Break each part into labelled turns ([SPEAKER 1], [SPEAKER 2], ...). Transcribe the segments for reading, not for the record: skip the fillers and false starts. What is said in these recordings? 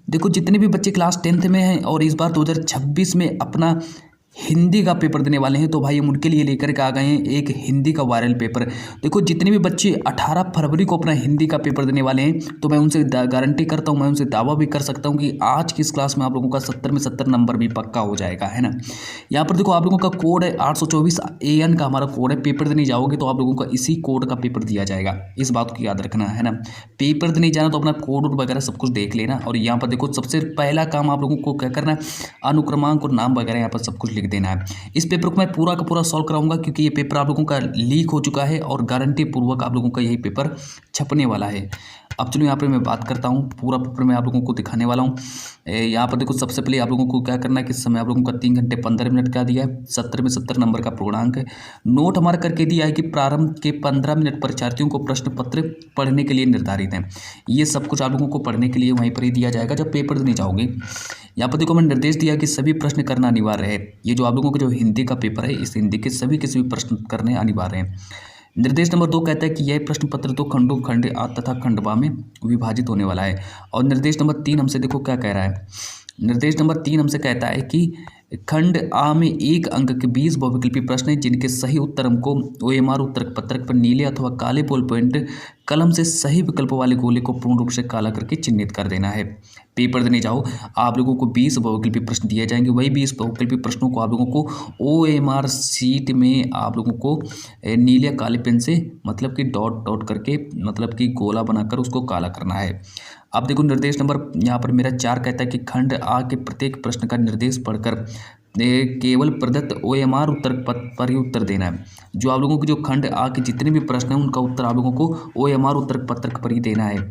[SPEAKER 1] देखो जितने भी बच्चे क्लास 10th में हैं और इस बार 2026 में अपना हिंदी का पेपर देने वाले हैं, तो भाई हम उनके लिए लेकर के आ गए हैं एक हिंदी का वायरल पेपर। देखो जितने भी बच्चे 18 फरवरी को अपना हिंदी का पेपर देने वाले हैं, तो मैं उनसे गारंटी करता हूं, मैं उनसे दावा भी कर सकता हूं कि आज की इस क्लास में आप लोगों का 70 में 70 नंबर भी पक्का हो जाएगा, है ना। यहाँ पर देखो आप लोगों का कोड है 824 AN का हमारा कोड है। पेपर देने जाओगे तो आप लोगों का इसी कोड का पेपर दिया जाएगा, इस बात को याद रखना, है ना। पेपर देने जाना तो अपना कोड वगैरह सब कुछ देख लेना। और यहाँ पर देखो सबसे पहला काम आप लोगों को क्या करना है, अनुक्रमांक और नाम वगैरह यहाँ पर सब कुछ लिख देना है। इस पेपर को मैं पूरा का पूरा सॉल्व कराऊंगा, क्योंकि ये पेपर आप लोगों का लीक हो चुका है और गारंटी पूर्वक आप लोगों का यही पेपर छपने वाला है। अब चलो यहाँ पे मैं बात करता हूँ, पूरा पेपर मैं आप लोगों को दिखाने वाला हूँ। यहाँ पर देखो सबसे पहले आप लोगों को क्या करना है कि समय आप लोगों का 3 घंटे 15 मिनट का दिया है, 70 में 70 नंबर का पूर्णांक है। नोट हमारा करके दिया है कि प्रारंभ के 15 मिनट परीक्षार्थियों को प्रश्न पत्र पढ़ने के लिए निर्धारित हैं। ये सब कुछ आप लोगों को पढ़ने के लिए वहीं पर ही दिया जाएगा जब पेपर देने जाओगे। यहाँ पर देखो मैंने निर्देश दिया कि सभी प्रश्न करना अनिवार्य है। ये जो आप लोगों का जो हिंदी का पेपर है, इस हिंदी के सभी प्रश्न करने अनिवार्य हैं। निर्देश नंबर 2 कहता है कि यह प्रश्न पत्र 2 खंडों खंड आ तथा खंड बा में विभाजित होने वाला है। और निर्देश नंबर 3 हमसे देखो क्या कह रहा है। निर्देश नंबर 3 हमसे कहता है कि खंड आ में 1 अंक के 20 बहुविकल्पी प्रश्न हैं, जिनके सही उत्तर हमको OMR उत्तर पत्रक पर नीले अथवा काले बॉल पॉइंट कलम से सही विकल्प वाले गोले को पूर्ण रूप से काला करके चिन्हित कर देना है। पेपर देने जाओ आप लोगों को 20 बहुविकल्पी प्रश्न दिए जाएंगे। वही 20 बहुविकल्पी प्रश्नों को आप लोगों को OMR सीट में आप लोगों को नीले काले पेन से मतलब कि डॉट डॉट करके मतलब कि गोला बनाकर उसको काला करना है। अब देखो निर्देश नंबर यहाँ पर मेरा 4 कहता है कि खंड आ के प्रत्येक प्रश्न का निर्देश पढ़कर केवल प्रदत्त OMR उत्तर पर ही उत्तर देना है। जो आप लोगों के जो खंड आ के जितने भी प्रश्न हैं उनका उत्तर आप लोगों को OMR उत्तर पत्रक पर ही देना है।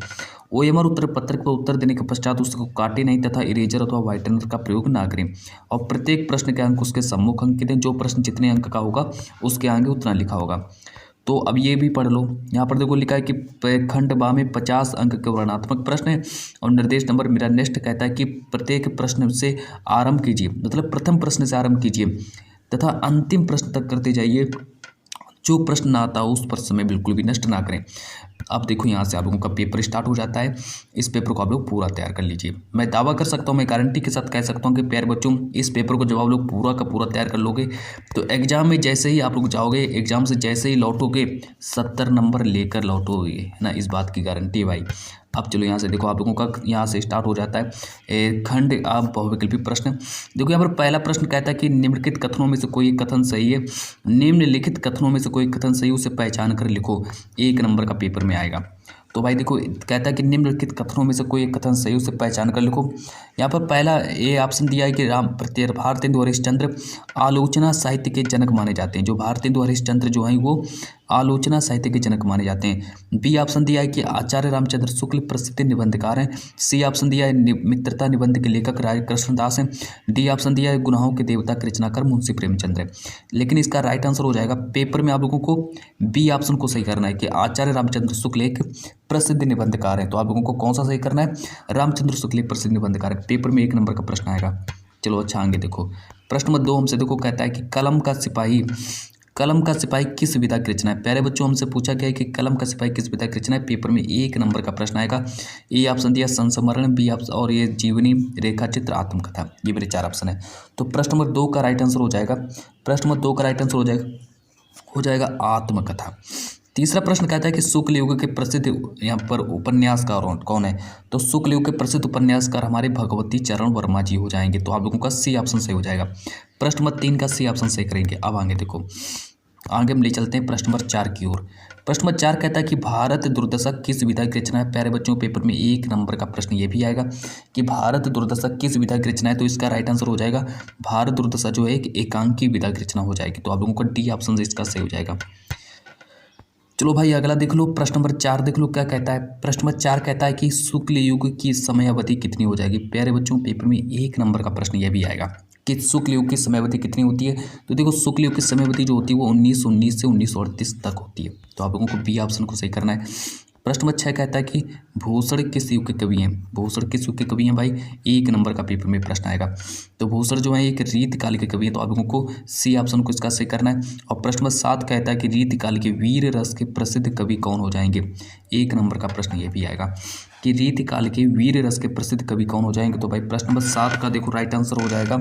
[SPEAKER 1] OMR उत्तर पत्रक पर उत्तर देने के पश्चात उसको काटे नहीं तथा इरेजर अथवा व्हाइटनर का प्रयोग ना करें। और प्रत्येक प्रश्न के अंक उसके सम्मुख अंकित हैं। जो प्रश्न जितने अंक का होगा उसके आगे उतना लिखा होगा। तो अब ये भी पढ़ लो। यहाँ पर देखो लिखा है कि खंड बा में 50 अंक के वर्णनात्मक प्रश्न है। और निर्देश नंबर मेरा नेक्स्ट कहता है कि प्रत्येक प्रश्न से आरंभ कीजिए, मतलब प्रथम प्रश्न से आरंभ कीजिए तथा अंतिम प्रश्न तक करते जाइए। जो प्रश्न ना आता हो उस पर समय बिल्कुल भी नष्ट ना करें। अब देखो यहाँ से आप लोगों का पेपर स्टार्ट हो जाता है। इस पेपर को आप लोग पूरा तैयार कर लीजिए। मैं दावा कर सकता हूँ, मैं गारंटी के साथ कह सकता हूँ कि प्यारे बच्चों, इस पेपर को जब आप लोग पूरा का पूरा तैयार कर लोगे तो एग्जाम में जैसे ही आप लोग जाओगे, एग्जाम से जैसे ही लौटोगे 70 नंबर लेकर लौटोगे, है ना। इस बात की गारंटी है भाई। अब चलो यहाँ से देखो आप लोगों का यहाँ से स्टार्ट हो जाता है खंड आप बहुविकल्पी प्रश्न। देखो यहाँ पर पहला प्रश्न कहता है कि निम्नलिखित कथनों में से कोई कथन सही है। निम्नलिखित कथनों में से कोई कथन सही, उसे पहचान कर लिखो। 1 नंबर का पेपर में आएगा। तो भाई देखो कहता है कि निम्नलिखित कथनों में से कोई एक कथन सही, उसे पहचान कर लिखो। यहाँ पर पहला ये ऑप्शन दिया है कि भारतेंदु हरिश्चंद्र आलोचना साहित्य के जनक माने जाते हैं। जो भारतेंदु हरिश्चंद्र जो हैं वो आलोचना साहित्य के जनक माने जाते हैं। बी ऑप्शन दिया है कि आचार्य रामचंद्र शुक्ल प्रसिद्ध निबंधकार हैं। सी ऑप्शन दिया है मित्रता निबंध के लेखक राय कृष्णदास हैं। डी ऑप्शन दिया है गुनाहों के देवता के रचनाकार मुंशी प्रेमचंद्र है। लेकिन इसका राइट आंसर हो जाएगा, पेपर में आप लोगों को बी ऑप्शन को सही करना है कि आचार्य रामचंद्र शुक्ल एक प्रसिद्ध निबंधकार है। तो आप लोगों को कौन सा सही करना है, रामचंद्र शुक्ल एक प्रसिद्ध निबंधकार है। पेपर में 1 नंबर का प्रश्न आएगा। चलो अच्छा आगे देखो प्रश्न नंबर 2 हमसे देखो कहता है कि कलम का सिपाही किस विधा की रचना है। प्यारे बच्चों हमसे पूछा गया है कि कलम का सिपाही किस विधा की रचना है। पेपर में 1 नंबर का प्रश्न आएगा। ए ऑप्शन दिया संस्मरण, बी ऑप्शन और ये जीवनी रेखा चित्र आत्मकथा। ये मेरे 4 ऑप्शन है। तो प्रश्न नंबर 2 का राइट आंसर हो जाएगा, प्रश्न नंबर 2 का राइट आंसर हो जाएगा आत्मकथा। तीसरा प्रश्न कहता है कि शुक्ल युग के प्रसिद्ध यहाँ पर उपन्यासकार कौन है। तो शुक्ल युग के प्रसिद्ध उपन्यासकार हमारे भगवती चरण वर्मा जी हो जाएंगे। तो आप लोगों का सी ऑप्शन सही हो जाएगा। प्रश्न नंबर 3 का सी ऑप्शन सही करेंगे। अब आगे देखो, आगे हम ले चलते हैं प्रश्न नंबर 4 की ओर। प्रश्न नंबर 4 कहता है कि भारत दुर्दशा किस विधा की रचना है। प्यारे बच्चों पेपर में 1 नंबर का प्रश्न ये भी आएगा कि भारत दुर्दशा किस विधा की रचना है। तो इसका राइट आंसर हो जाएगा भारत दुर्दशा जो है एक एकांकी विधा की रचना हो जाएगी। तो आप लोगों का डी ऑप्शन इसका सही हो जाएगा। चलो भाई अगला देख लो, प्रश्न नंबर 4 देख लो क्या कहता है। प्रश्न नंबर 4 कहता है कि शुक्ल युग की समय अवधि कितनी हो जाएगी। प्यारे बच्चों पेपर में 1 नंबर का प्रश्न यह भी आएगा कि शुक्ल युग की समय अवधि कितनी होती है। तो देखो शुक्ल युग की समय अवधि जो होती है वो 1919 से 1938 तक होती है। तो आप लोगों को बी ऑप्शन को सही करना है। प्रश्न नंबर 6 कहता है कि भूषण किस युग के कवि हैं। भूषण किस युग के कवि हैं भाई, 1 नंबर का पेपर में प्रश्न आएगा। तो भूषण जो है एक रीतकाल के कवि हैं। तो आप लोगों को सी ऑप्शन को इसका सही करना है। और प्रश्न नंबर 7 कहता है कि रीतकाल के वीर रस के प्रसिद्ध कवि कौन हो जाएंगे। 1 नंबर का प्रश्न ये भी आएगा। कि रीतिकाल के वीर रस के प्रसिद्ध कवि कौन हो जाएंगे? तो भाई प्रश्न नंबर 7 का देखो राइट आंसर हो जाएगा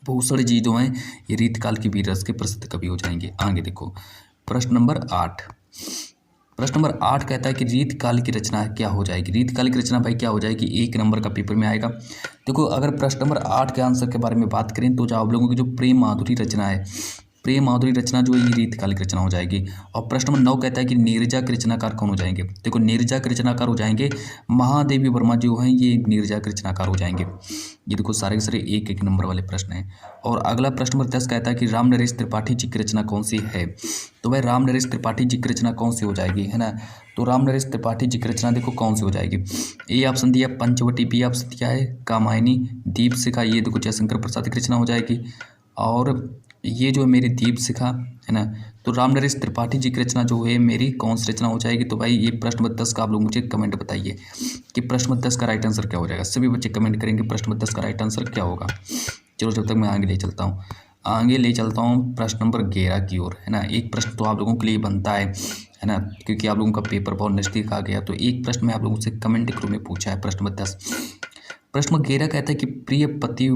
[SPEAKER 1] भूषण जी जो हैं ये रीतकाल के वीर रस के प्रसिद्ध कवि हो जाएंगे। आगे देखो प्रश्न नंबर 8। प्रश्न नंबर 8 कहता है कि रीतकाल की रचना क्या हो जाएगी? रीतकाल की रचना भाई क्या हो जाएगी? 1 नंबर का पेपर में आएगा। देखो अगर प्रश्न नंबर 8 के आंसर के बारे में बात करें तो जो आप लोगों की जो प्रेम माधुरी रचना है, प्रेम माधुरी रचना जो है ये रीतकाल की रचना हो जाएगी। और प्रश्न नंबर 9 कहता है कि नीरजा के रचनाकार कौन हो जाएंगे? देखो नीरजा के रचनाकार हो जाएंगे महादेवी वर्मा जो हैं ये नीरजा के रचनाकार हो जाएंगे। ये देखो सारे के सारे 1-1 नंबर वाले प्रश्न हैं। और अगला प्रश्न नंबर 10 कहता है कि राम नरेश त्रिपाठी जी की रचना कौन सी है? तो भाई राम नरेश त्रिपाठी जी की रचना कौन सी हो जाएगी, है ना? तो राम नरेश त्रिपाठी जी की रचना देखो कौन सी हो जाएगी? ए ऑप्शन दिया पंचवटी, बी ऑप्शन दिया है कामायनी, दीप शिखा, ये देखो जयशंकर प्रसाद की रचना हो जाएगी। और ये जो है मेरी दीप शिखा, है ना? तो राम नरेश त्रिपाठी जी की रचना जो है मेरी कौन सी रचना हो जाएगी? तो भाई ये प्रश्न नंबर 10 का आप लोग मुझे कमेंट बताइए कि प्रश्न नंबर 10 का राइट आंसर क्या हो जाएगा। सभी बच्चे कमेंट करेंगे प्रश्न नंबर 10 का राइट आंसर क्या होगा। चलो जब तक मैं आगे ले चलता हूँ प्रश्न नंबर 11 की ओर, है ना? एक प्रश्न तो आप लोगों के लिए बनता है ना? क्योंकि आप लोगों का पेपर बहुत नज़दीक आ गया, तो एक प्रश्न मैं आप लोगों से कमेंट के रूप में पूछा है। प्रश्न नंबर 10, प्रश्न नंबर 11 कहता है कि प्रिय पति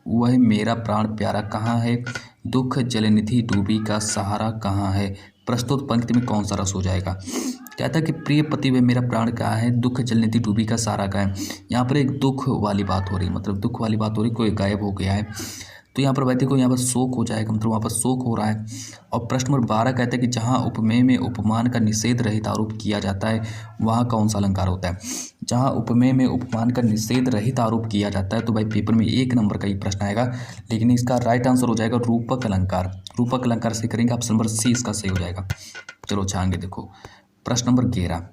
[SPEAKER 1] वह मेरा प्राण प्यारा कहाँ है? दुख जलनिधि डूबी का सहारा कहाँ है? प्रस्तुत पंक्ति में कौन सा रस हो जाएगा? कहता है कि प्रिय पति वह मेरा प्राण कहाँ है? दुख जलनिधि डूबी का सहारा कहाँ है? यहाँ पर एक दुख वाली बात हो रही है, मतलब दुख वाली बात हो रही, कोई गायब हो गया है। तो यहाँ पर भाई देखो यहाँ पर शोक हो जाएगा, मतलब वहाँ पर शोक हो रहा है। और प्रश्न नंबर 12 कहता है कि जहाँ उपमेय में उपमान का निषेध रहित आरोप किया जाता है वहाँ कौन सा अलंकार होता है? जहाँ उपमेय में उपमान का निषेध रहित आरोप किया जाता है तो भाई पेपर में 1 नंबर का ही प्रश्न आएगा, लेकिन इसका राइट आंसर हो जाएगा रूपक अलंकार। रूपक अलंकार से करेंगे, ऑप्शन नंबर सी इसका सही हो जाएगा। चलो अच्छा आगे देखो प्रश्न नंबर 11।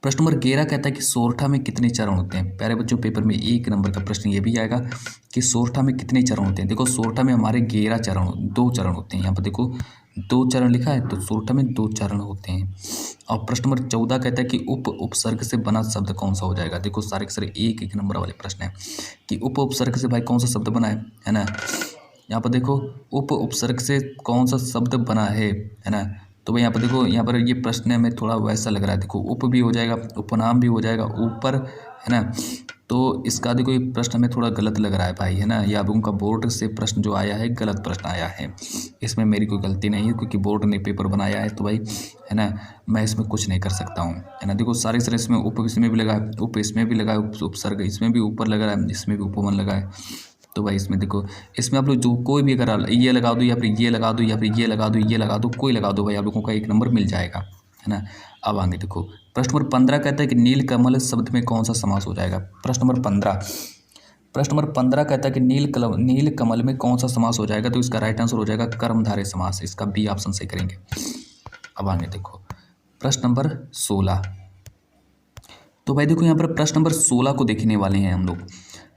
[SPEAKER 1] प्रश्न नंबर 11 कहता है कि सोरठा में कितने चरण होते हैं? प्यारे बच्चों पेपर में 1 नंबर का प्रश्न ये भी आएगा कि सोरठा में कितने चरण होते हैं। देखो सोरठा में हमारे 11 चरण, 2 चरण होते हैं। यहाँ पर देखो 2 चरण लिखा है, तो सोरठा में 2 चरण होते हैं। और प्रश्न नंबर 14 कहता है कि उपसर्ग से बना शब्द कौन सा हो जाएगा? देखो सारे के सारे 1-1 नंबर वाले प्रश्न है कि उपसर्ग से भाई कौन सा शब्द बना है ना? यहाँ पर देखो उपसर्ग से कौन सा शब्द बना है ना? तो भाई यहाँ पर देखो, यहाँ पर ये प्रश्न में थोड़ा वैसा लग रहा है। देखो उप भी हो जाएगा, उपनाम भी हो जाएगा, ऊपर, है ना? तो इसका देखो ये प्रश्न में थोड़ा गलत लग रहा है भाई, है ना? ये आप लोगों का बोर्ड से प्रश्न जो आया है गलत प्रश्न आया है। इसमें मेरी कोई गलती नहीं है क्योंकि बोर्ड ने पेपर बनाया है, तो भाई है ना मैं इसमें कुछ नहीं कर सकता हूँ, है ना? देखो सारे सारे इसमें उप इसमें भी लगा है, उप इसमें भी लगा है, उपसर्ग इसमें भी ऊपर लगा है, इसमें भी उपवन लगा है। तो भाई इसमें देखो, इसमें आप लोग जो कोई भी अगर ये लगा दो या फिर ये लगा दो या फिर ये लगा दो, ये लगा दो, कोई लगा दो भाई आप लोगों का 1 नंबर मिल जाएगा, है ना? अब आगे देखो प्रश्न नंबर 15 कहता है कि नीलकमल शब्द में कौन सा समास हो जाएगा? प्रश्न नंबर 15 कहता है कि नीलकमल में कौन सा समास हो जाएगा? तो इसका राइट आंसर हो जाएगा कर्मधारय समास। इसका बी ऑप्शन से करेंगे। अब आगे देखो प्रश्न नंबर 16। तो भाई देखो यहाँ पर प्रश्न नंबर 16 को देखने वाले हैं हम लोग।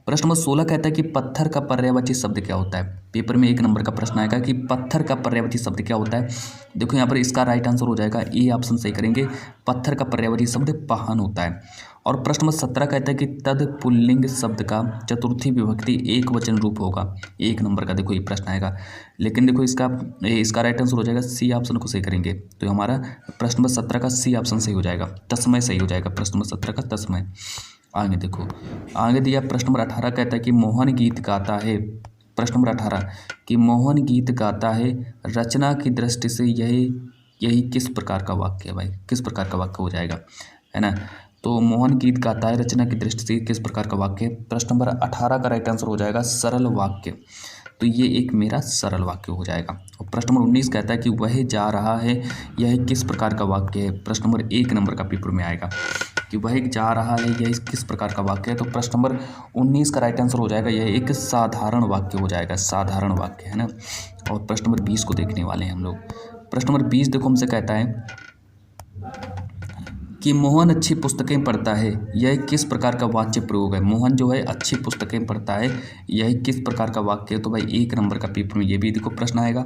[SPEAKER 1] प्रश्न नंबर 16 कहता है कि पत्थर का पर्यायवाची शब्द क्या होता है? पेपर में 1 नंबर का प्रश्न आएगा कि पत्थर का पर्यायवाची शब्द क्या होता है। देखो यहाँ पर इसका राइट आंसर हो जाएगा ए ऑप्शन सही करेंगे, पत्थर का पर्यायवाची शब्द पहन होता है। और प्रश्न नंबर 17 कहता है कि तद पुल्लिंग शब्द का चतुर्थी विभक्ति एक वचन रूप होगा। 1 नंबर का देखो ये प्रश्न आएगा, लेकिन देखो इसका राइट आंसर हो जाएगा सी ऑप्शन को सही करेंगे। तो हमारा प्रश्न नंबर 17 का सी ऑप्शन सही हो जाएगा, तस्मय सही हो जाएगा। प्रश्न नंबर 17 का तस्मय। आगे देखो आगे दिया प्रश्न नंबर 18 कहता है कि मोहन गीत गाता है। प्रश्न नंबर 18 कि मोहन गीत गाता है रचना की दृष्टि से यही किस प्रकार का वाक्य है? भाई किस प्रकार का वाक्य हो जाएगा, है ना? तो मोहन गीत गाता है रचना की दृष्टि से किस प्रकार का वाक्य? प्रश्न नंबर 18 का राइट आंसर हो जाएगा सरल वाक्य। तो ये एक मेरा सरल वाक्य हो जाएगा। और प्रश्न नंबर 19 कहता है कि वह जा रहा है, यह किस प्रकार का वाक्य है? प्रश्न नंबर 1 नंबर का पेपर में आएगा कि वह जा रहा है, यह किस प्रकार का वाक्य है? तो प्रश्न नंबर 19 का राइट आंसर हो जाएगा यह एक साधारण वाक्य हो जाएगा, साधारण वाक्य, है ना? और प्रश्न नंबर 20 को देखने वाले हैं हम लोग। प्रश्न नंबर 20 देखो हमसे कहता है कि मोहन अच्छी पुस्तकें पढ़ता है, यह किस प्रकार का वाच्य प्रयोग है? मोहन जो है अच्छी पुस्तकें पढ़ता है, यह किस प्रकार का वाक्य है? तो भाई 1 नंबर का पेपर में ये भी देखो प्रश्न आएगा।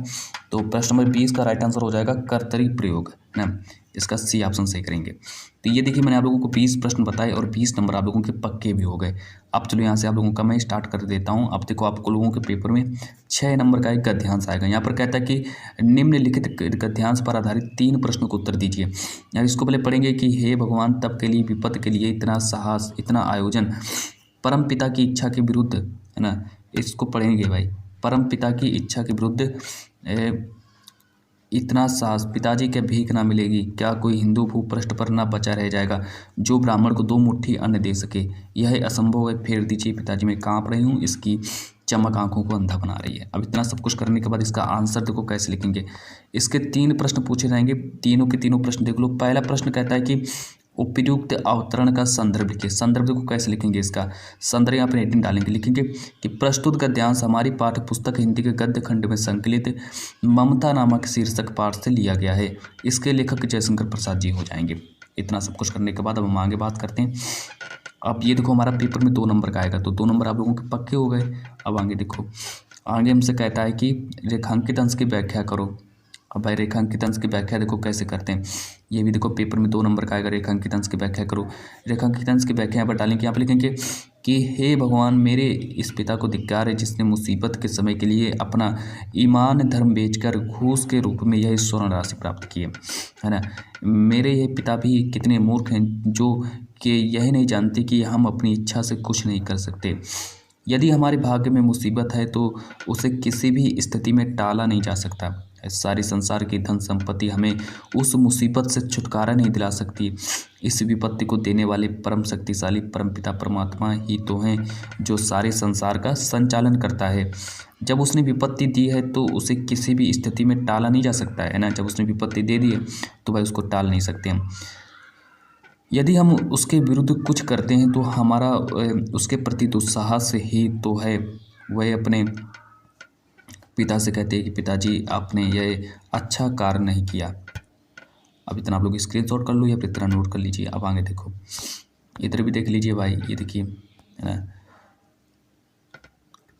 [SPEAKER 1] तो प्रश्न नंबर 20 का राइट आंसर हो जाएगा कर्तरी प्रयोग, है ना? इसका सी ऑप्शन सही करेंगे। तो ये देखिए मैंने आप लोगों को 20 प्रश्न बताए और 20 नंबर आप लोगों के पक्के भी हो गए। अब चलो यहाँ से आप लोगों का मैं स्टार्ट कर देता हूँ। अब देखो आपको लोगों के पेपर में 6 नंबर का एक गद्यांश आएगा। यहाँ पर कहता है कि निम्नलिखित गद्यांश पर आधारित 3 प्रश्नों को उत्तर दीजिए। यार इसको पहले पढ़ेंगे कि हे भगवान तब के लिए विपत्ति के लिए इतना साहस, इतना आयोजन, परम पिता की इच्छा के विरुद्ध, है ना, इसको पढ़ेंगे भाई। परम पिता की इच्छा के विरुद्ध इतना साहस, पिताजी के भीख ना मिलेगी, क्या कोई हिंदू भूपृष्ठ पर ना बचा रह जाएगा जो ब्राह्मण को 2 मुट्ठी अन्न दे सके, यह असंभव है, फेर दीजिए पिताजी मैं कांप रही हूँ, इसकी चमक आंखों को अंधा बना रही है। अब इतना सब कुछ करने के बाद इसका आंसर देखो कैसे लिखेंगे। इसके 3 प्रश्न पूछे जाएंगे, तीनों के तीनों प्रश्न देख लो। पहला प्रश्न कहता है कि उपयुक्त अवतरण का संदर्भ लिखिए। संदर्भ देखो कैसे लिखेंगे, इसका संदर्भ यहाँ पर हेडिंग डालेंगे, लिखेंगे कि प्रस्तुत गद्यांश हमारी पाठ्य पुस्तक हिंदी के गद्य खंड में संकलित ममता नामक शीर्षक पाठ से लिया गया है। इसके लेखक जयशंकर प्रसाद जी हो जाएंगे। इतना सब कुछ करने के बाद अब हम आगे बात करते हैं। अब ये देखो हमारा पेपर में 2 नंबर का आएगा, तो 2 नंबर आप लोगों के पक्के हो गए। अब आगे देखो, आगे हमसे कहता है कि रेखांकित अंश की व्याख्या करो। अब भाई रेखांकित अंश की व्याख्या देखो कैसे करते हैं, ये भी देखो पेपर में 2 नंबर का आएगा। रेखांकित अंश की व्याख्या करो। रेखांकित अंश की व्याख्या यहाँ पर डालेंगे, यहाँ पर लिखेंगे कि हे भगवान मेरे इस पिता को धिक्कार है जिसने मुसीबत के समय के लिए अपना ईमान धर्म बेचकर घूस के रूप में यह स्वर्ण राशि प्राप्त की है ना। मेरे ये पिता भी कितने मूर्ख हैं जो कि यह नहीं जानते कि हम अपनी इच्छा से कुछ नहीं कर सकते। यदि हमारे भाग्य में मुसीबत है तो उसे किसी भी स्थिति में टाला नहीं जा सकता। सारी संसार की धन संपत्ति हमें उस मुसीबत से छुटकारा नहीं दिला सकती। इस विपत्ति को देने वाले परम शक्तिशाली परमपिता परमात्मा ही तो हैं जो सारे संसार का संचालन करता है। जब उसने विपत्ति दी है तो उसे किसी भी स्थिति में टाला नहीं जा सकता है ना। जब उसने विपत्ति दे दी है तो भाई उसको टाल नहीं सकते हम। यदि हम उसके विरुद्ध कुछ करते हैं तो हमारा उसके प्रति दुस्साहस ही तो है। वह अपने पिता से कहते हैं कि पिताजी आपने यह अच्छा कार्य नहीं किया। अब इतना आप लोग स्क्रीनशॉट कर लो या फिर इतना नोट कर लीजिए। अब आगे देखो, इधर भी देख लीजिए भाई, ये देखिए है ना,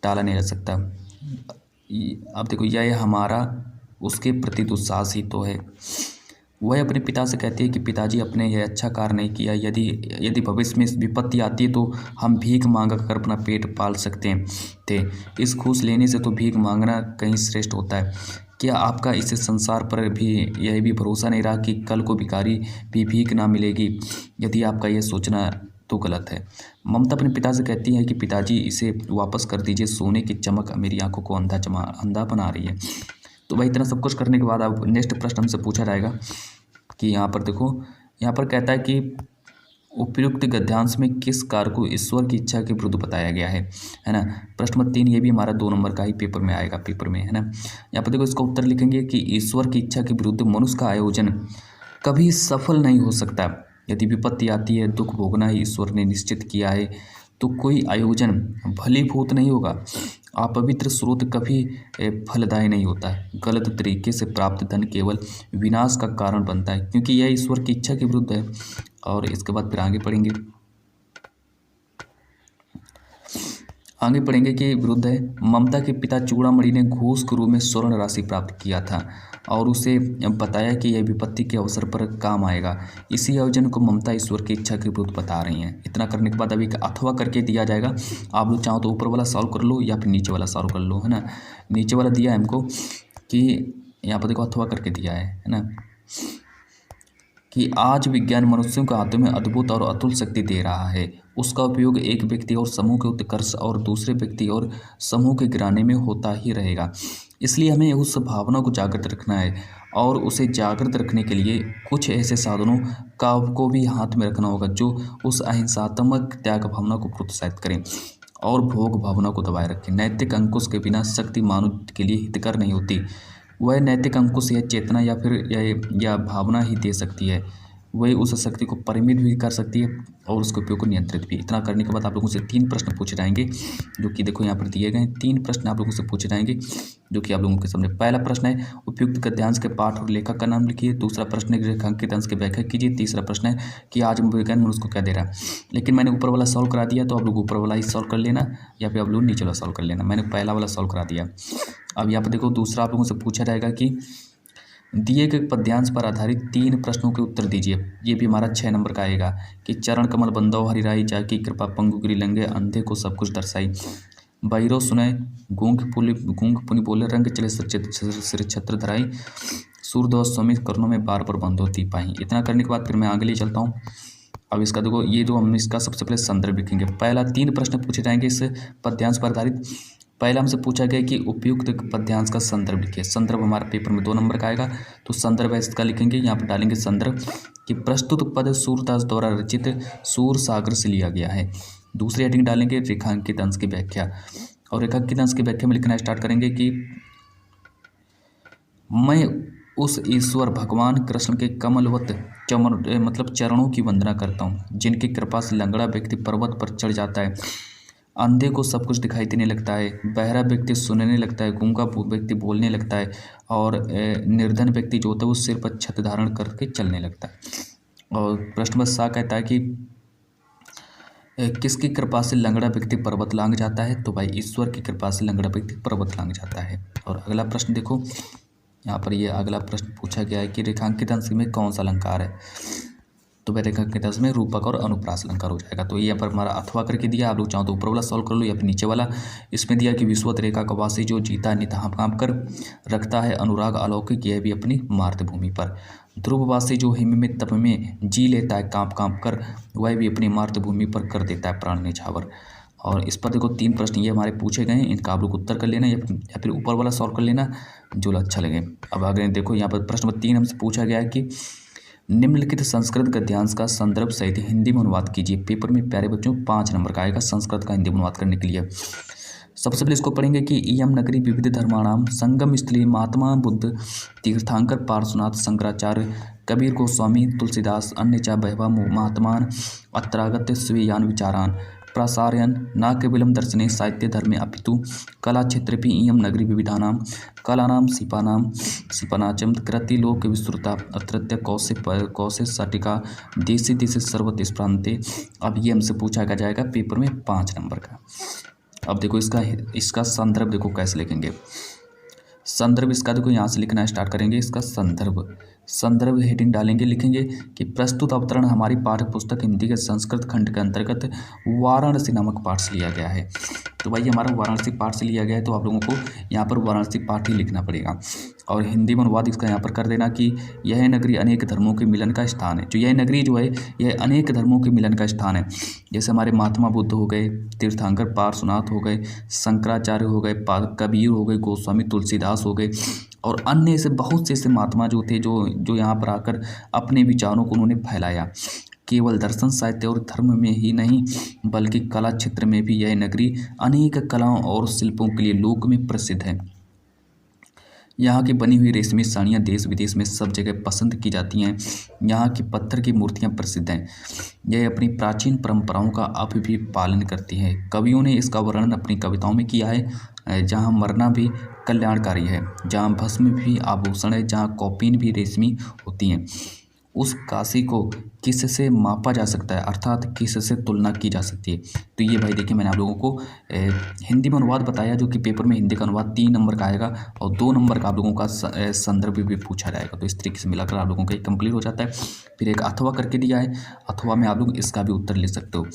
[SPEAKER 1] टाला नहीं जा सकता। अब देखो यह हमारा उसके प्रति दुस्साहस ही तो है। वह अपने पिता से कहती है कि पिताजी आपने यह अच्छा कार्य नहीं किया। यदि भविष्य में विपत्ति आती है तो हम भीख मांग कर अपना पेट पाल सकते थे। इस घूस लेने से तो भीख मांगना कहीं श्रेष्ठ होता है। क्या आपका इस संसार पर भी यह भी भरोसा नहीं रहा कि कल को भिखारी भी भीख ना मिलेगी? यदि आपका यह सोचना तो गलत है। ममता अपने पिता से कहती है कि पिताजी इसे वापस कर दीजिए, सोने की चमक मेरी आंखों को अंधा बना रही है। तो भाई इतना सब कुछ करने के बाद अब नेक्स्ट प्रश्न हमसे पूछा जाएगा कि यहाँ पर देखो, यहाँ पर कहता है कि उपयुक्त गद्यांश में किस कार्य को ईश्वर की इच्छा के विरुद्ध बताया गया है ना। प्रश्न नंबर 3 ये भी हमारा 2 नंबर का ही पेपर में आएगा, पेपर में है ना। यहाँ पर देखो इसका उत्तर लिखेंगे कि ईश्वर की इच्छा के विरुद्ध मनुष्य का आयोजन कभी सफल नहीं हो सकता। यदि विपत्ति आती है, दुख भोगना ही ईश्वर ने निश्चित किया है तो कोई आयोजन फलीभूत नहीं होगा। अपवित्र स्रोत कभी फलदायी नहीं होता है। गलत तरीके से प्राप्त धन केवल विनाश का कारण बनता है क्योंकि यह ईश्वर की इच्छा के विरुद्ध है। और इसके बाद फिर आगे पढ़ेंगे कि विरुद्ध है। ममता के पिता चूड़ामणि ने घूस के रूप में स्वर्ण राशि प्राप्त किया था और उसे बताया कि यह विपत्ति के अवसर पर काम आएगा। इसी आयोजन को ममता ईश्वर की इच्छा के विरुद्ध बता रही हैं। इतना करने के बाद अभी अथवा करके दिया जाएगा। आप लोग चाहो तो ऊपर वाला सॉल्व कर लो या फिर नीचे वाला सॉल्व कर लो, है ना। नीचे वाला दिया है हमको कि यहाँ पर देखो अथवा करके दिया है ना, कि आज विज्ञान मनुष्यों के हाथों में अद्भुत और अतुल शक्ति दे रहा है। उसका उपयोग एक व्यक्ति और समूह के उत्कर्ष और दूसरे व्यक्ति और समूह के गिराने में होता ही रहेगा। इसलिए हमें उस भावना को जागृत रखना है और उसे जागृत रखने के लिए कुछ ऐसे साधनों को भी हाथ में रखना होगा जो उस अहिंसात्मक त्याग भावना को प्रोत्साहित करें और भोग भावना को दबाए रखें। नैतिक अंकुश के बिना शक्ति मानव के लिए हितकर नहीं होती। वह नैतिक अंकुश या चेतना या फिर या भावना ही दे सकती है। वही उस शक्ति को परिमित भी कर सकती है और उसके उपयोग को नियंत्रित भी। इतना करने के बाद आप लोगों से 3 प्रश्न पूछे जाएंगे जो कि देखो यहाँ पर दिए गए हैं। 3 प्रश्न आप लोगों से पूछे जाएंगे जो कि आप लोगों के सामने। पहला प्रश्न है उपयुक्त गद्यांश के पाठ और लेखक का नाम लिखिए। दूसरा प्रश्न है रेखांकित अंश की व्याख्या कीजिए। तीसरा प्रश्न है कि आज विज्ञान मनुष्य को क्या दे रहा है। लेकिन मैंने ऊपर वाला सॉल्व करा दिया तो आप लोग ऊपर वाला ही सॉल्व कर लेना या फिर आप लोग नीचे वाला सॉल्व कर लेना। मैंने पहला वाला सॉल्व करा दिया। अब यहाँ पर देखो दूसरा आप लोगों से पूछा जाएगा कि दिए गए पद्यांश पर आधारित 3 प्रश्नों के उत्तर दीजिए। ये भी हमारा 6 नंबर का आएगा कि चरण कमल बंदो हरिराई, जाकी कृपा पंगु गिरी लंगे, अंधे को सब कुछ दर्शाई, बहिरो सुने गूंग पुनि बोले, रंग चले सिर छत्र धराई, सूरदो स्वामी कर्णों में बार बार बंदो ती पाई। इतना करने के बाद फिर मैं आगे ले चलता हूँ। अब इसका देखो, ये जो हम इसका सबसे पहले संदर्भ लिखेंगे। पहला 3 प्रश्न पूछे जाएंगे इस पद्यांश पर आधारित। पहला हमसे पूछा गया कि उपयुक्त पद्यांश का संदर्भ लिखिए। संदर्भ हमारा पेपर में 2 नंबर का आएगा, तो संदर्भ है इसका लिखेंगे। यहाँ पर डालेंगे संदर्भ कि प्रस्तुत पद सूरदास द्वारा रचित सूर सागर से लिया गया है। दूसरी हेडिंग डालेंगे रेखांकित अंश की व्याख्या, और रेखांकित अंश की व्याख्या में लिखना स्टार्ट करेंगे कि मैं उस ईश्वर भगवान कृष्ण के कमलवत चरणों की वंदना करता हूँ, जिनकी कृपा से लंगड़ा व्यक्ति पर्वत पर चढ़ जाता है, अंधे को सब कुछ दिखाई देने लगता है, बहरा व्यक्ति सुनने लगता है, गूंगा व्यक्ति बोलने लगता है, और निर्धन व्यक्ति जो होता है वो सिर पर छत धारण करके चलने लगता है। और प्रश्न नंबर 7 कहता है कि किसकी कृपा से लंगड़ा व्यक्ति पर्वत लांघ जाता है? तो भाई ईश्वर की कृपा से लंगड़ा व्यक्ति पर्वत लांघ जाता है। और अगला प्रश्न देखो, यहाँ पर ये अगला प्रश्न पूछा गया है कि रेखांकित अंश में कौन सा अलंकार है? तो वह रेखांकित अंश में रूपक और अनुप्रास अलंकार हो जाएगा। तो ये यहाँ पर हमारा अथवा करके दिया, आप लोग चाहो तो ऊपर वाला सॉल्व कर लो या फिर नीचे वाला। इसमें दिया कि विश्वत रेखा का वासी जो जीता नित हाँप कर रखता है अनुराग अलौकिक, यह भी अपनी मातृभूमि पर। ध्रुववासी जो हिम में तप में जी लेता है काँप काँप कर, वह भी अपनी मातृभूमि पर कर देता है प्राण न्यौछावर। और इस पर देखो 3 प्रश्न ये हमारे पूछे गए हैं, इनका आप लोग उत्तर कर लेना या फिर ऊपर वाला सॉल्व कर लेना जो अच्छा लगे। अब आगे देखो, यहाँ पर प्रश्न नंबर 3 हमसे पूछा गया है कि निम्नलिखित संस्कृत गद्यांश का संदर्भ सहित हिंदी में अनुवाद कीजिए। पेपर में प्यारे बच्चों 5 नंबर का आएगा संस्कृत का हिंदी में अनुवाद करने के लिए। सबसे पहले इसको पढ़ेंगे कि इयम नगरी विविध धर्माणाम संगम स्थली, महात्मा बुद्ध, तीर्थंकर पार्श्वनाथ, शंकराचार्य, कबीर गोस्वामी, तुलसीदास, अन्य चा बहवा महात्मान अत्रागत स्वीयान विचारान प्रसारयन न केवलम दर्शने साहित्य धर्मे अपितु कला क्षेत्रपि इयम नगरी विविधानां कलानां शिल्पनाचं कृतिलोक विस्तृता अत्रत्य कौशे सटिका देशे देशे सर्वदेश प्रांते। अब ये हमसे पूछा जाएगा पेपर में 5 नंबर का। अब देखो इसका संदर्भ देखो कैसे लिखेंगे। संदर्भ इसका देखो यहाँ से लिखना स्टार्ट करेंगे। इसका संदर्भ हेडिंग डालेंगे, लिखेंगे कि प्रस्तुत अवतरण हमारी पाठ्य पुस्तक हिंदी के संस्कृत खंड के अंतर्गत वाराणसी नामक पाठ से लिया गया है। तो भाई हमारा वाराणसी पाठ से लिया गया है, तो आप लोगों को यहाँ पर वाराणसी पाठ ही लिखना पड़ेगा। और हिंदी में अनुवाद इसका यहाँ पर कर देना कि यह नगरी अनेक धर्मों के मिलन का स्थान है। जो यह नगरी जो है यह अनेक धर्मों के मिलन का स्थान है। जैसे हमारे महात्मा बुद्ध हो गए, तीर्थंकर पार्श्वनाथ हो गए, शंकराचार्य हो गए, कबीर हो गए, गोस्वामी तुलसीदास हो गए, और अन्य ऐसे बहुत से ऐसे महात्मा जो थे जो यहाँ पर आकर अपने विचारों को उन्होंने फैलाया। केवल दर्शन साहित्य और धर्म में ही नहीं बल्कि कला क्षेत्र में भी यह नगरी अनेक कलाओं और शिल्पों के लिए लोक में प्रसिद्ध है। यहाँ की बनी हुई रेशमी साड़ियाँ देश विदेश में सब जगह पसंद की जाती हैं। यहाँ की पत्थर की मूर्तियाँ प्रसिद्ध हैं। यह अपनी प्राचीन परंपराओं का अब भी पालन करती है। कवियों ने इसका वर्णन अपनी कविताओं में किया है। जहाँ मरना भी कल्याणकारी है, जहाँ भस्म भी आभूषण है, जहाँ कौपीन भी रेशमी होती हैं, उस काशी को किससे मापा जा सकता है, अर्थात किससे तुलना की जा सकती है। तो ये भाई देखिए मैंने आप लोगों को हिंदी में अनुवाद बताया, जो कि पेपर में हिंदी का अनुवाद 3 नंबर का आएगा और 2 नंबर का आप लोगों का संदर्भ भी पूछा जाएगा। तो इस तरीके से मिलाकर आप लोगों का एक कंप्लीट हो जाता है। फिर एक अथवा करके दिया है, अथवा में आप लोग इसका भी उत्तर ले सकते हो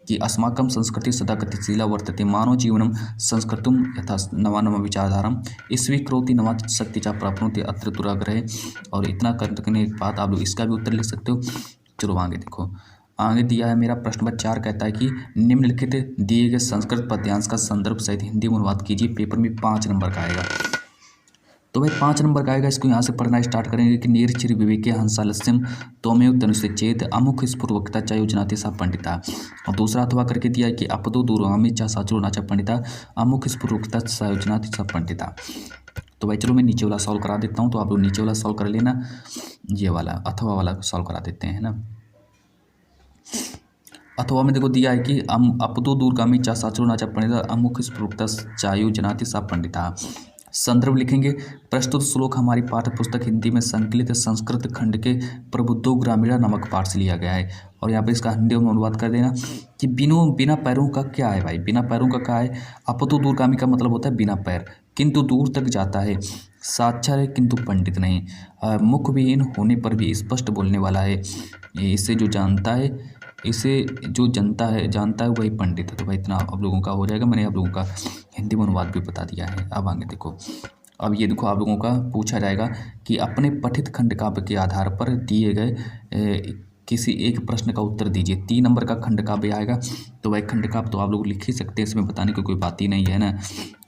[SPEAKER 1] कि अस्माकं संस्कृति सदा गतिशीला वर्तते, मानव जीवनम संस्कृतम यथा नवा नवा विचारधारम स्वीकरोति नवा शक्ति चा प्राप्नोति अत्र दुराग्रह। और इतना करने के बाद आप लोग इसका भी उत्तर लिख सकते हो। चलो आगे देखो, आगे दिया है मेरा प्रश्न नंबर 4 कहता है कि निम्नलिखित दिए गए संस्कृत पद्यांश का संदर्भ सहित हिंदी में अनुवाद कीजिए। पेपर में 5 नंबर का आएगा। तो भाई 5 नंबर का आएगा, इसको यहाँ से पढ़ना स्टार्ट करेंगे कि नीर चिर विवेके हंसालस्यम तोमेव तनुष्य चेत अमुख स्फुर्वक्ता चा योजनाति सा पंडिता। और दूसरा अथवा करके दिया है कि अपदो दूरगामी चा साचुर नाचा पंडिता अमुख स्फुर्वक्ता सा योजनाति सा पंडिता। तो भाई चलो मैं नीचे वाला सॉल्व करा देता हूँ, तो आप लोग नीचे वाला सॉल्व कर लेना, ये वाला अथवा वाला सॉल्व करा देते हैं ना। अथवा में देखो दिया है कि अपदो दूरगामी चा साचुर नाचा पंडिता अमुख स्फुर्वक्ता चा योजनाति सा पंडिता। संदर्भ लिखेंगे, प्रस्तुत श्लोक हमारी पाठ्य पुस्तक हिंदी में संकलित संस्कृत खंड के प्रबुद्धो ग्रामीणा नामक पाठ से लिया गया है। और यहाँ पे इसका हिंदी में अनुवाद कर देना कि बिना पैरों का क्या है भाई, बिना पैरों का क्या है। अपतो दूरगामी का मतलब होता है बिना पैर, किंतु दूर तक जाता है, साक्षर है किंतु पंडित नहीं, मुखविहीन होने पर भी स्पष्ट बोलने वाला है, इसे जो जानता है, इसे जो जानता है वही पंडित है। तो भाई इतना आप लोगों का हो जाएगा। मैंने आप लोगों का हिंदी में अनुवाद भी बता दिया है। अब आगे देखो, अब ये देखो आप लोगों का पूछा जाएगा कि अपने पठित खंड काव्य के आधार पर दिए गए किसी एक प्रश्न का उत्तर दीजिए। 3 नंबर का खंड काव्य आएगा। तो भाई खंड काव्य तो आप लोग लिख ही सकते हैं, इसमें बताने की कोई बात ही नहीं है ना।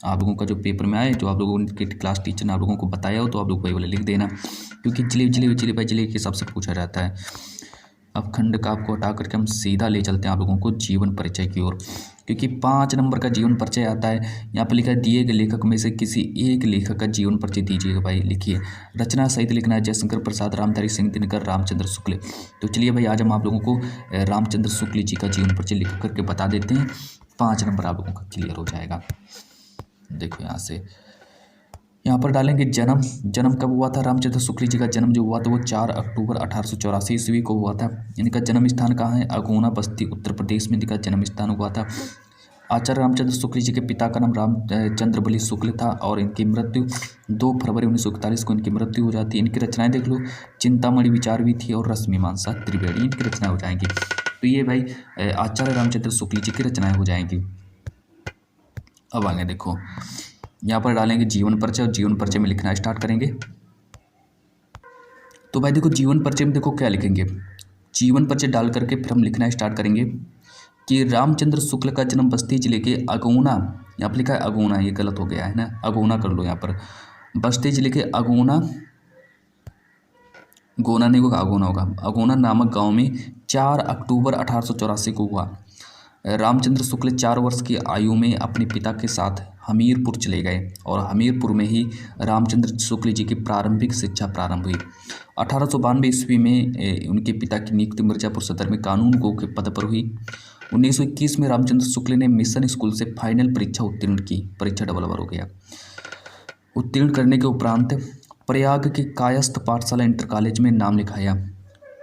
[SPEAKER 1] आप लोगों का जो पेपर में आए, जो आप लोगों के क्लास टीचर ने आप लोगों को बताया हो, तो आप लोग वही वाले लिख देना, क्योंकि जिले के हिसाब से पूछा जाता है। अब खंड काव्य को हटा करके हम सीधा ले चलते हैं आप लोगों को जीवन परिचय की ओर, क्योंकि 5 नंबर का जीवन परिचय आता है। यहाँ पर लिखा है दिए गए लेखक में से किसी एक लेखक का जीवन परिचय दीजिएगा। भाई लिखिए, रचना सहित लिखना है जयशंकर प्रसाद, रामधारी सिंह दिनकर, रामचंद्र शुक्ल। तो चलिए भाई आज हम आप लोगों को रामचंद्र शुक्ल जी का जीवन परिचय लिख करके बता देते हैं। 5 नंबर आप लोगों का क्लियर हो जाएगा। देखो यहाँ पर डालेंगे जन्म कब हुआ था। रामचंद्र शुक्ल जी का जन्म जो हुआ था वो 4 अक्टूबर 1884 ईस्वी को हुआ था। इनका जन्म स्थान कहाँ है, अगोना बस्ती उत्तर प्रदेश में इनका जन्म स्थान हुआ था। आचार्य रामचंद्र शुक्ल जी के पिता का नाम रामचंद्र बली शुक्ल था और इनकी मृत्यु 2 फरवरी 1941 को इनकी मृत्यु हो जाती है। इनकी रचनाएं देख लो, चिंतामणि विचार भी थी और रसमीमांसा त्रिवेणी इनकी रचनाएं हो जाएंगी। तो ये भाई आचार्य रामचंद्र शुक्ल जी की रचनाएं हो जाएंगी। अब आगे देखो, यहाँ पर डालेंगे जीवन परिचय और जीवन परिचय में लिखना स्टार्ट करेंगे। तो भाई देखो जीवन परिचय में देखो क्या लिखेंगे, जीवन परिचय डाल करके फिर हम लिखना स्टार्ट करेंगे कि रामचंद्र शुक्ल का जन्म बस्ती जिले के अगोना, यहाँ पर लिखा है अगोना, ये गलत हो गया है ना, अगोना कर लो यहाँ पर, बस्ती जिले के अगोना, गोना नहीं होगा अगोना होगा, अगोना नामक गांव में 4 अक्टूबर 1884 को हुआ। रामचंद्र शुक्ल 4 वर्ष की आयु में अपने पिता के साथ हमीरपुर चले गए और हमीरपुर में ही रामचंद्र शुक्ल जी की प्रारंभिक शिक्षा प्रारंभ हुई। 1892 ईस्वी में उनके पिता की नियुक्ति मिर्जापुर सदर में कानून गो के पद पर हुई। 1921 में रामचंद्र शुक्ल ने मिशन स्कूल से फाइनल परीक्षा उत्तीर्ण की, परीक्षा डबल ओवर हो गया। उत्तीर्ण करने के उपरांत प्रयाग के कायस्थ पाठशाला इंटर कॉलेज में नाम लिखाया,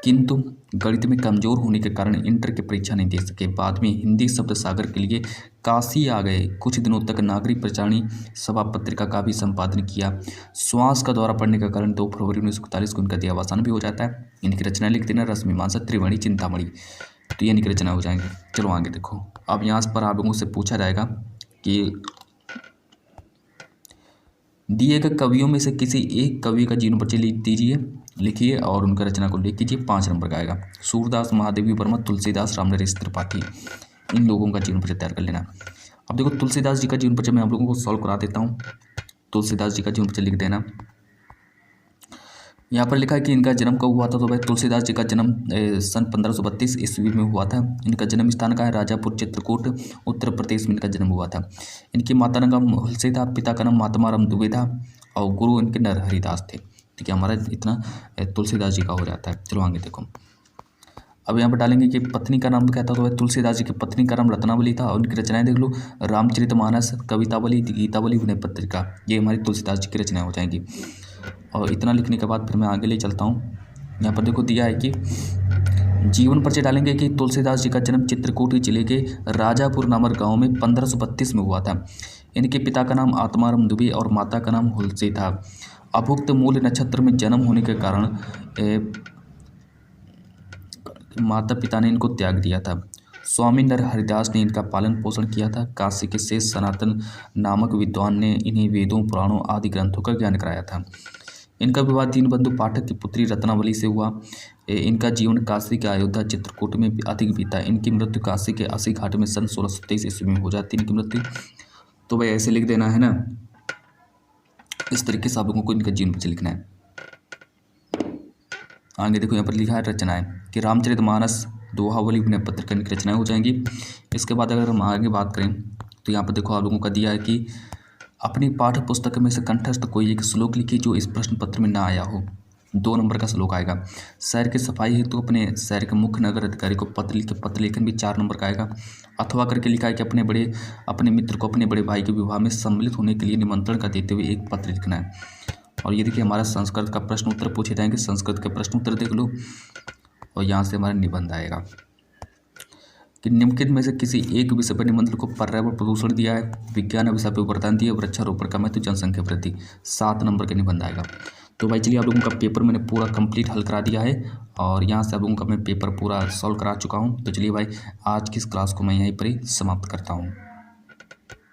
[SPEAKER 1] किंतु गणित में कमजोर होने के कारण इंटर की परीक्षा नहीं दे सके। बाद में हिंदी शब्द सागर के लिए काशी आ गए। कुछ दिनों तक नागरिक प्रचारणी सभा पत्रिका का भी संपादन किया। श्वास का दौरा पड़ने के कारण 2 फरवरी 1941 को इनका देहावसान भी हो जाता है। इनकी रचना लिख देना रसमीमांसा त्रिवेणी चिंतामणि, तो ये इनकी रचना हो जाएंगे। चलो आगे देखो, अब यहाँ पर आप लोगों से पूछा जाएगा कि दिए गए कवियों में से किसी एक कवि का जीवन परिचय लिख दीजिए, लिखिए और उनका रचना को लिख कीजिए। 5 नंबर का आएगा। सूरदास, महादेवी वर्मा, तुलसीदास, रामनरेश त्रिपाठी, इन लोगों का जीवन परिचय तैयार कर लेना। अब देखो तुलसीदास जी का जीवन परिचय मैं आप लोगों को सॉल्व करा देता हूँ। तुलसीदास जी का जीवन परिचय लिख देना। यहाँ पर लिखा है कि इनका जन्म कब हुआ था। तो भाई तुलसीदास जी का जन्म सन 1532 ईस्वी में हुआ था। इनका जन्म स्थान का है राजापुर चित्रकूट उत्तर प्रदेश में इनका जन्म हुआ था। इनकी माता का नाम हुलसे था, पिता का नाम महात्मा राम दुबे था और गुरु इनके नरहरिदास थे। ठीक है, हमारा इतना तुलसीदास जी का हो जाता है। चलो आगे देखो, अब यहाँ पर डालेंगे कि पत्नी का नाम क्या था। तो भाई तुलसीदास जी की पत्नी का नाम रत्नावली था और उनकी रचनाएं देख लो, रामचरितमानस, कवितावली, गीतावली, विनय पत्रिका, ये हमारी तुलसीदास जी की रचनाएं हो जाएंगी। और इतना लिखने के बाद फिर मैं आगे ले चलता हूँ। यहाँ पर देखो दिया है कि जीवन परिचय डालेंगे कि तुलसीदास जी का जन्म चित्रकूट जिले के राजापुर नामक गांव में 1532 में हुआ था। इनके पिता का नाम आत्माराम दुबे और माता का नाम हुलसे था। अभुक्त मूल नक्षत्र में जन्म होने के कारण माता पिता ने इनको त्याग दिया था। स्वामी नरहरिदास ने इनका पालन पोषण किया था। काशी के शेष सनातन नामक विद्वान ने इन्हें वेदों, पुराणों आदि ग्रंथों का ज्ञान कराया था। इनका विवाह दीनबंधु पाठक की पुत्री रत्नावली से हुआ। इनका जीवन काशी के अयोध्या चित्रकूट में अधिक बीता। इनकी मृत्यु काशी के अस्सी घाट में सन 1623 ईस्वी में हो जाती है इनकी मृत्यु। तो भाई ऐसे लिख देना है ना, इस तरीके से आप लोगों को इनका जीवन परिचय लिखना है। आगे देखो यहाँ पर लिखा है रचनाएं कि रामचरितमानस, दोहावली, विनय पत्रिका इनकी रचनाएं हो जाएंगी। इसके बाद अगर हम आगे बात करें तो यहाँ पर देखो आप लोगों का दिया है कि अपनी पाठ्य पुस्तक में से कंठस्थ कोई एक श्लोक लिखिए जो इस प्रश्न पत्र में ना आया हो। 2 नंबर का श्लोक आएगा। शहर की सफाई हेतु अपने शहर के मुख्य नगर अधिकारी को पत्र लिख के, पत्र लेखन भी 4 नंबर का आएगा। अथवा करके लिखा है कि अपने मित्र को अपने बड़े भाई के विवाह में सम्मिलित होने के लिए निमंत्रण का देते हुए एक पत्र लिखना है। और ये देखिए हमारा संस्कृत का प्रश्न उत्तर पूछे जाएंगे। संस्कृत के प्रश्न उत्तर देख लो और यहाँ से हमारा निबंध आएगा। कि निम्नलिखित में से किसी एक विषय पर निबंध को पर्यावरण प्रदूषण दिया है, विज्ञान विषय पर वरदान दिया, वृक्षारोपण का महत्व, जनसंख्या वृद्धि। 7 नंबर का निबंध आएगा। तो भाई चलिए आप लोगों का पेपर मैंने पूरा कंप्लीट हल करा दिया है और यहाँ से आप लोगों का मैं पेपर पूरा सॉल्व करा चुका हूँ। तो चलिए भाई आज की इस क्लास को मैं यहीं पर ही समाप्त करता हूँ।